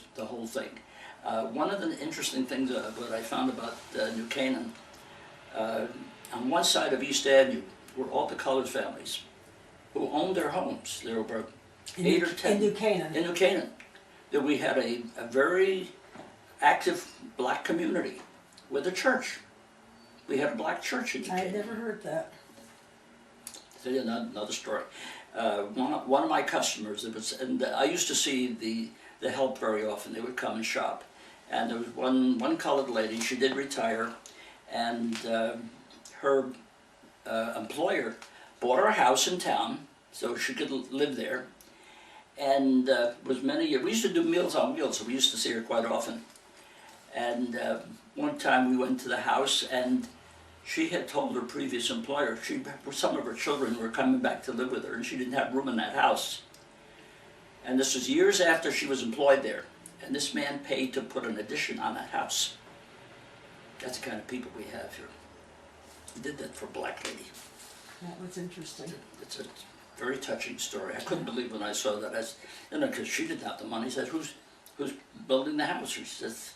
thing. One of the interesting things that I found about New Canaan, on one side of East Avenue were all the colored families who owned their homes. There were 8 or 10. In New Canaan. In New Canaan. That we had a very active black community with a church. We had a black church in New Canaan. I had never heard that. I'll tell you another story. One of my customers, and I used to see the help very often. They would come and shop. And there was one colored lady, she did retire, and her employer bought her a house in town, so she could live there. And was many years. We used to do Meals on Wheels, so we used to see her quite often. And one time we went to the house, and she had told her previous employer some of her children were coming back to live with her, and she didn't have room in that house. And this was years after she was employed there. And this man paid to put an addition on that house. That's the kind of people we have here. He did that for a black lady. That was interesting. It's a very touching story. I couldn't believe when I saw that. Because she didn't have the money. He said, who's building the house? She says,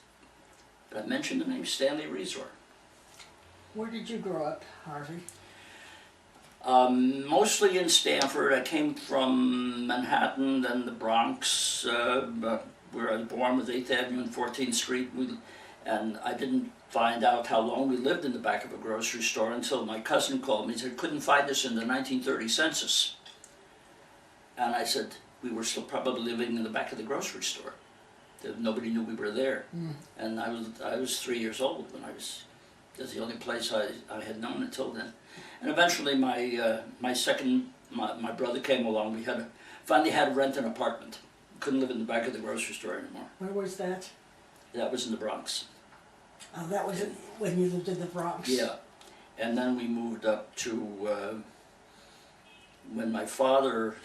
did I mention the name? Stanley Resort. Where did you grow up, Harvey? Mostly in Stamford. I came from Manhattan, then the Bronx, where I was born, was 8th Avenue and 14th Street. And I didn't find out how long we lived in the back of a grocery store until my cousin called me and said, couldn't find us in the 1930 census. And I said, we were still probably living in the back of the grocery store. Nobody knew we were there. And I was 3 years old when that's the only place I had known until then. And eventually my brother came along. We finally had to rent an apartment. Couldn't live in the back of the grocery store anymore. Where was that? That was in the Bronx. Oh, that was when you lived in the Bronx. Yeah. And then we moved up to, when my father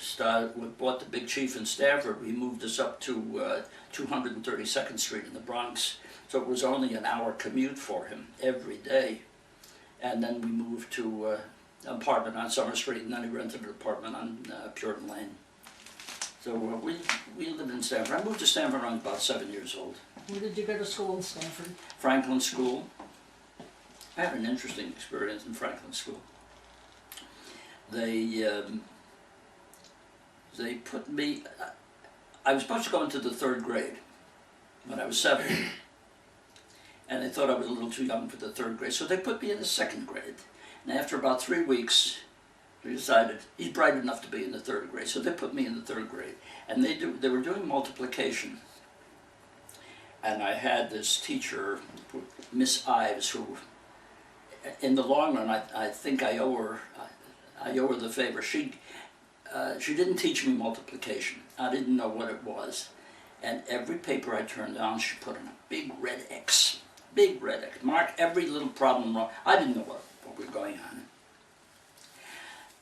bought the Big Chief in Stamford, we moved us up to 232nd Street in the Bronx. So it was only an hour commute for him every day. And then we moved to an apartment on Summer Street, and then he rented an apartment on Puritan Lane. So we lived in Stamford. I moved to Stamford when I was about 7 years old. Where did you go to school in Stamford? Franklin School. I had an interesting experience in Franklin School. They put me, I was supposed to go into the 3rd grade when I was 7. And they thought I was a little too young for the 3rd grade, so they put me in the 2nd grade. And after about 3 weeks, we decided he's bright enough to be in the 3rd grade, so they put me in the 3rd grade. And they were doing multiplication. And I had this teacher, Miss Ives, who, in the long run, I think I owe her the favor. She didn't teach me multiplication. I didn't know what it was. And every paper I turned down, she put in a big red X. Big red X. Mark every little problem wrong. I didn't know what was going on.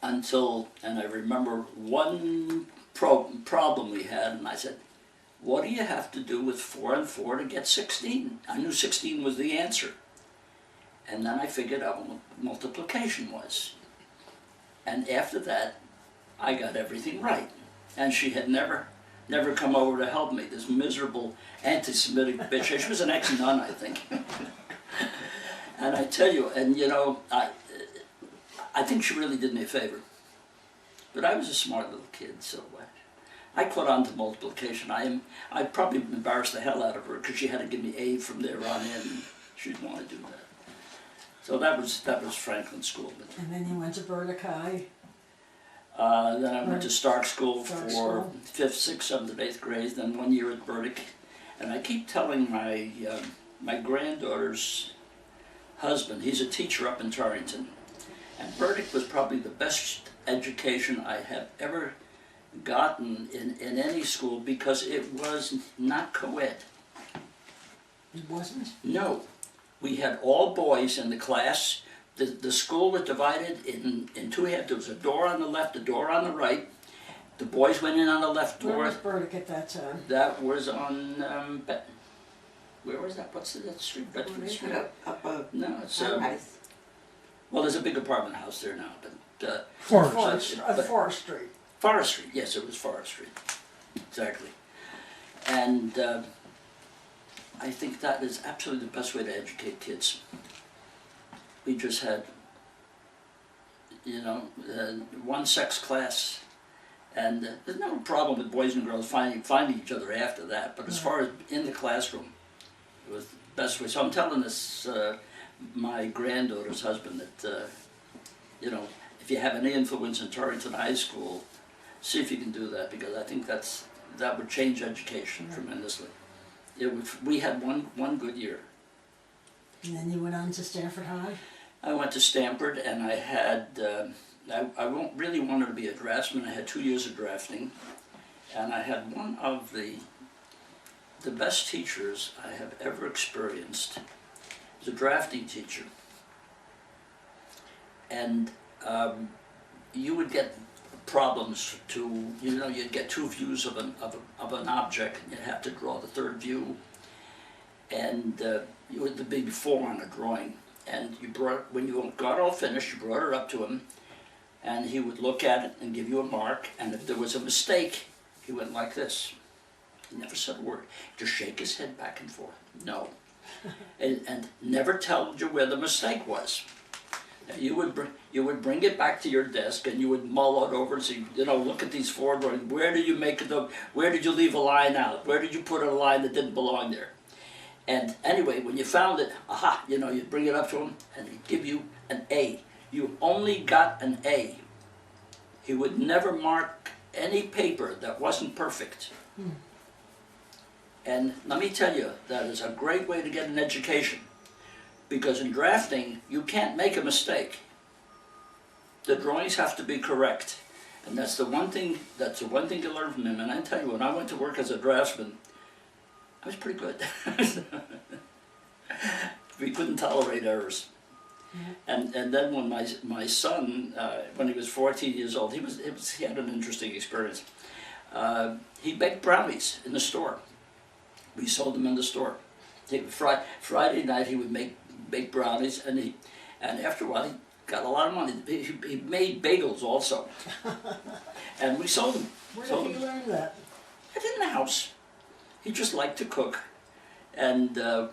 And I remember one problem we had, and I said, what do you have to do with 4 and 4 to get 16? I knew 16 was the answer. And then I figured out what multiplication was. And after that, I got everything right. And she had never come over to help me, this miserable anti-Semitic bitch. She was an ex-nun, I think. And I tell you, and you know, I think she really did me a favor. But I was a smart little kid, so I caught on to multiplication. I probably embarrassed the hell out of her because she had to give me A from there on in. She didn't want to do that. So that was Franklin School. And then you went to Burdick High. Then I went to Stark School for 5th, 6th, 7th, and 8th grades, then 1 year at Burdick. And I keep telling my granddaughter's husband, he's a teacher up in Torrington, and Burdick was probably the best education I have ever gotten in any school because it was not co-ed. It wasn't? No. We had all boys in the class. The school was divided in two halves. There was a door on the left, a door on the right. The boys went in on the left door. Where was Burdick at that time? That was on, where was that? What's that street? Bedford Street? No, it's, well, there's a big apartment house there now, but... Forest Street. Forest Street, yes, it was Forest Street. Exactly. And I think that is absolutely the best way to educate kids. We just had, you know, one sex class, and there's no problem with boys and girls finding each other after that, but as far as in the classroom, it was the best way. So I'm telling this, my granddaughter's husband, that, you know, if you have any influence in Torrington High School, see if you can do that, because I think that would change education tremendously. We had one good year. And then you went on to Stanford High? I went to Stanford, and I had I won't really wanted to be a draftsman. I had 2 years of drafting, and I had one of the best teachers I have ever experienced. He was a drafting teacher, and you would get problems to, you'd get 2 views of an object, and you'd have to draw the 3rd view, and you would the big 4 on a drawing, and when you got all finished, you brought it up to him, and he would look at it and give you a mark, and if there was a mistake, he went like this. He never said a word, just shake his head back and forth, no, and never told you where the mistake was. Now, you would bring it back to your desk and you would mull it over and say, look at these 4 drawings. Where did you where did you leave a line out? Where did you put a line that didn't belong there? And anyway, when you found it, you'd bring it up to him and he'd give you an A. You only got an A. He would never mark any paper that wasn't perfect. And let me tell you, that is a great way to get an education. Because in drafting, you can't make a mistake. The drawings have to be correct. And that's the one thing to learn from him. And I tell you, when I went to work as a draftsman, I was pretty good. We couldn't tolerate errors. And then when my son, when he was 14 years old, he had an interesting experience. He baked brownies in the store. We sold them in the store. Friday night he would bake brownies, and after a while he got a lot of money. He made bagels also, and we sold them. Where did you learn that? In the house. He just liked to cook, and then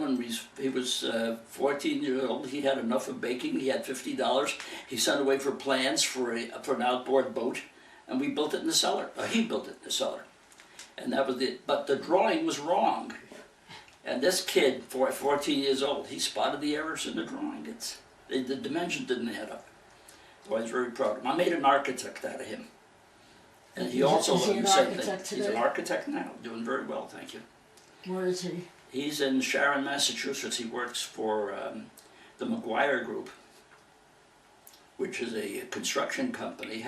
when he was 14 years old, he had enough of baking. He had $50. He sent away for plans for an outboard boat, and we built it in the cellar. He built it in the cellar, and that was it. But the drawing was wrong. And this kid, 14 years old, he spotted the errors in the drawing. The dimensions didn't add up. So I was very proud of him. I made an architect out of him. And he also learned the same thing. He's an architect now, doing very well, thank you. Where is he? He's in Sharon, Massachusetts. He works for the McGuire Group, which is a construction company.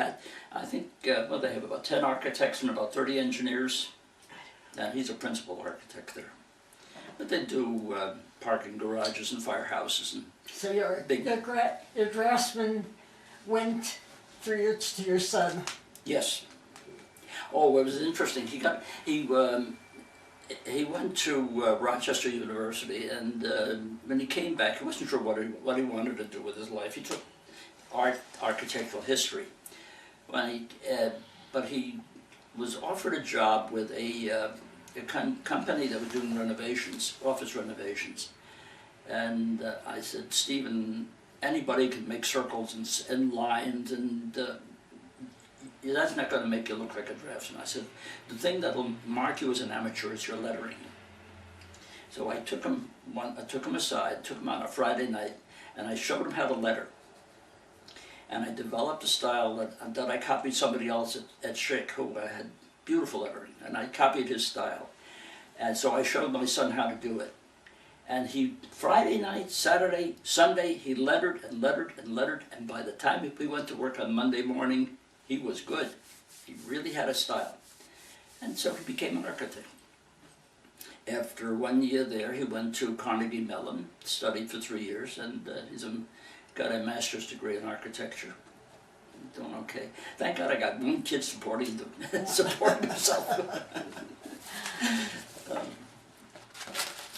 I think, they have about 10 architects and about 30 engineers. And he's a principal architect there. But they do parking garages and firehouses and so your draftsman went to your son. Yes. Oh, it was interesting. He went to Rochester University, and when he came back, he wasn't sure what he wanted to do with his life. He took architectural history, but he was offered a job with a company that was doing renovations, office renovations. And I said, Stephen, anybody can make circles and lines, and that's not going to make you look like a draftsman. I said, the thing that will mark you as an amateur is your lettering. So I took him aside, took him on a Friday night, and I showed him how to letter. And I developed a style that I copied somebody else at Schick, who had beautiful lettering, and I copied his style. And so I showed my son how to do it. And Friday night, Saturday, Sunday, he lettered and lettered and lettered, and by the time we went to work on Monday morning, he was good. He really had a style. And so he became an architect. After 1 year there, he went to Carnegie Mellon, studied for 3 years, and he's got a master's degree in architecture. Doing okay. Thank God I got one kid supporting himself.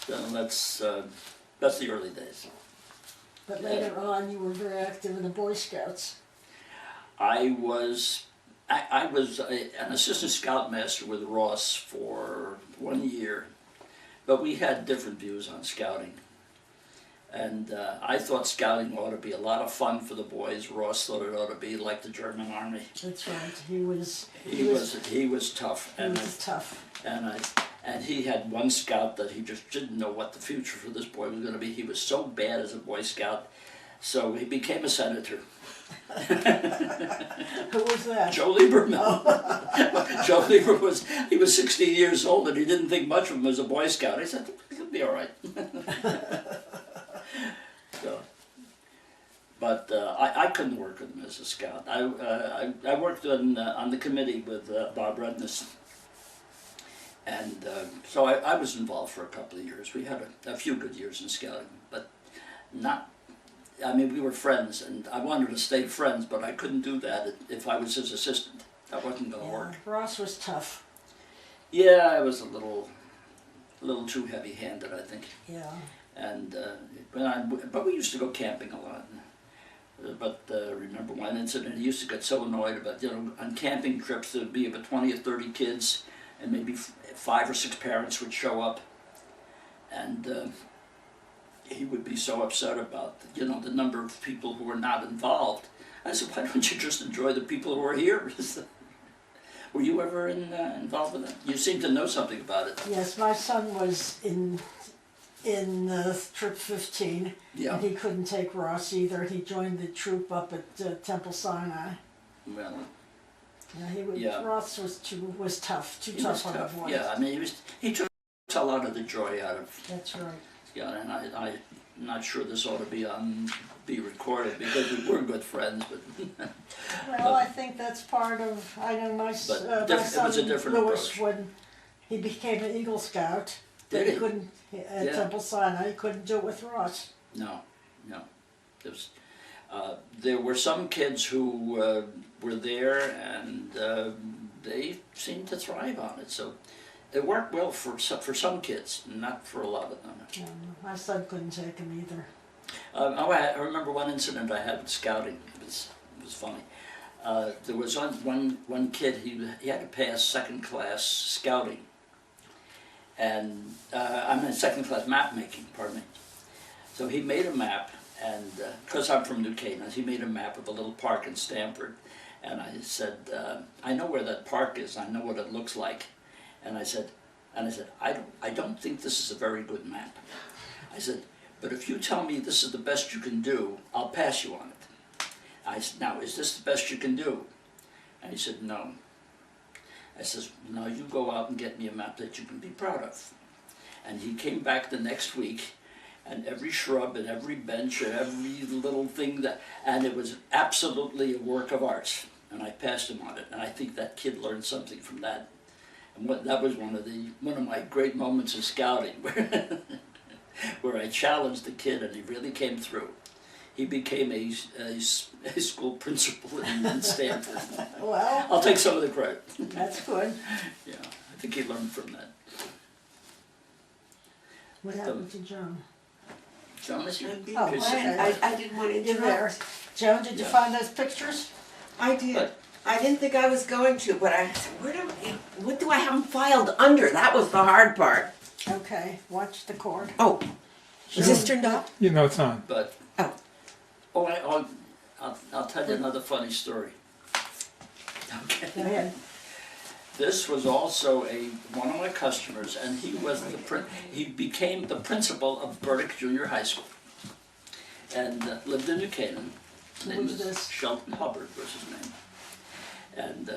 So that's the early days. But later on, you were very active in the Boy Scouts. I was an assistant scoutmaster with Ross for 1 year, but we had different views on scouting. And I thought scouting ought to be a lot of fun for the boys. Ross thought it ought to be like the German army. That's right. He was tough. He was tough. And he had one scout that he just didn't know what the future for this boy was going to be. He was so bad as a Boy Scout, so he became a senator. Who was that? Joe Lieberman. Oh. Joe Lieberman was 16 years old, and he didn't think much of him as a Boy Scout. He said, he'll be all right. So, but I couldn't work with him as a scout. I worked on the committee with Bob Redness. And so I was involved for a couple of years. We had a few good years in scouting, but not, I mean, we were friends, and I wanted to stay friends, but I couldn't do that if I was his assistant. That wasn't going to work. Ross was tough. Yeah, I was a little too heavy-handed, I think. Yeah. And but we used to go camping a lot. But remember one incident, he used to get so annoyed about, on camping trips there'd be about 20 or 30 kids, and maybe 5 or 6 parents would show up, and he would be so upset about, the number of people who were not involved. I said, why don't you just enjoy the people who are here? Were you ever involved with that? You seem to know something about it. Yes, my son was in Trip 15, Yeah. and he couldn't take Ross either. He joined the troop up at Temple Sinai. Well, Yeah, Ross was tough, too tough on the boys. Yeah, I mean, he took a lot of the joy out of. That's right. Yeah, and I'm not sure this ought to be recorded because we were good friends, but. Well, I think that's part of. I know my son it was a different Lewis, approach. when he became an Eagle Scout, Did he he? couldn't at Temple Sinai. He couldn't do it with Ross. No. There were some kids who were there, and they seemed to thrive on it. So it worked well for some kids, not for a lot of them. My son couldn't take him either. I remember one incident I had with scouting. It was funny. There was one kid. He had to pass second class scouting, and second class map making. Pardon me. So he made a map. And because I'm from New Canaan, he made a map of a little park in Stamford, and I said, I know where that park is. I know what it looks like, and I said, I don't think this is a very good map. I said, but if you tell me this is the best you can do, I'll pass you on it. I said, now is this the best you can do? And he said, no. I says, now you go out and get me a map that you can be proud of. And he came back the next week. And every shrub and every bench and every little thing and it was absolutely a work of art. And I passed him on it, and I think that kid learned something from that. And that was one of my great moments in scouting, where I challenged the kid, and he really came through. He became a school principal in Stanford. Well, I'll take some of the credit. That's good. Yeah, I think he learned from that. What happened to Joan? Joan is here. Oh, okay. I didn't want to You're there. interrupt. Joan, did you find those pictures? I did. But- I didn't think I was going to, but I said, what do I have them filed under? That was the hard part. Okay, watch the cord. Oh, is this turned up? You know it's on. But I'll tell you another funny story. Okay. Go ahead. This was also one of my customers, and he became the principal of Burdick Junior High School, and lived in New Canaan. His name Who's was this? Shelton Hubbard was his name, and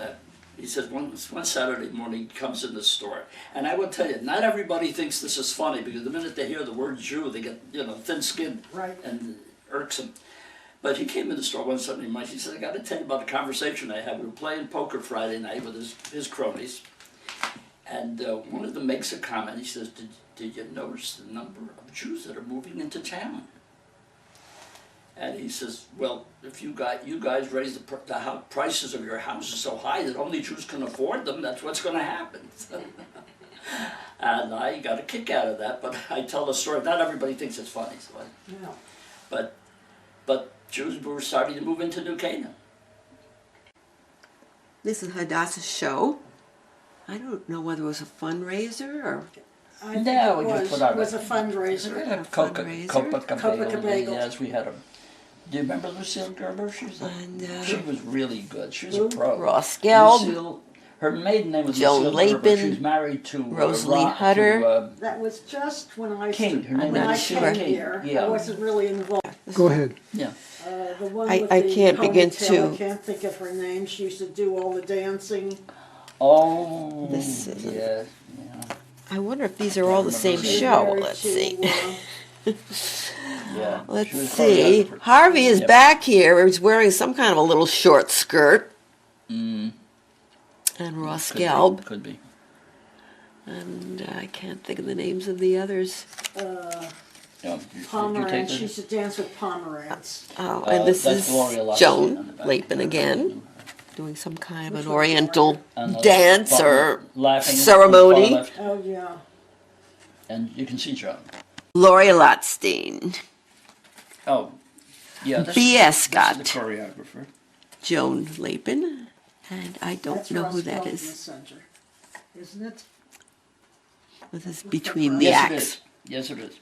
he said one Saturday morning he comes in the store, and I will tell you, not everybody thinks this is funny because the minute they hear the word Jew, they get thin-skinned Right. and irksome. But he came in the store one Sunday morning. He said, I got to tell you about a conversation I had. We were playing poker Friday night with his cronies. And one of them makes a comment. He says, did you notice the number of Jews that are moving into town? And he says, well, if you guys raise the prices of your houses so high that only Jews can afford them, that's what's going to happen. And I got a kick out of that, but I tell the story. Not everybody thinks it's funny. So No. but Jews were starting to move into New Canaan. This is Hadassah's show. I don't know whether it was a fundraiser or... I think No, it we just was. put out It was a We fundraiser. had a fundraiser. Copacabana. Yes, we had a. Do you remember Lucille Gerber? She was really good. She was a pro. Ross Gelb, Lucille, her maiden name was Joan Lucille Gerber. Lapin, She's married to Rosalie Hutter. That was just when I King. Her name when I was came King. here. Yeah. I wasn't really involved. Go ahead. Yeah. The one I with the can't begin ponytail, to- I can't think of her name. She used to do all the dancing. Oh. This is a- yeah. I wonder if these are all the same She was show. married Let's to, see. Yeah. Let's she was see. choreographer. Harvey is Yep. back here. He's wearing some kind of a little short skirt Mm, and raw could be, scalp. Could be. And I can't think of the names of the others. Yeah, did you Pomerantz, take she this? used to dance with Pomerantz. Oh, and this That's is Gloria Lapin on Joan the back. Lapin again, doing some kind of Which an one's oriental And the dance bottom or laughing on the ceremony. far left, Oh, yeah. and you can see Joan. Gloria Lotstein, Oh, yeah. B.S. This Scott. is the choreographer. Joan Lapin, and I don't That's know Ross who that Feldman is. Center, isn't it? This is between the Yes, it acts. is. Yes, it is.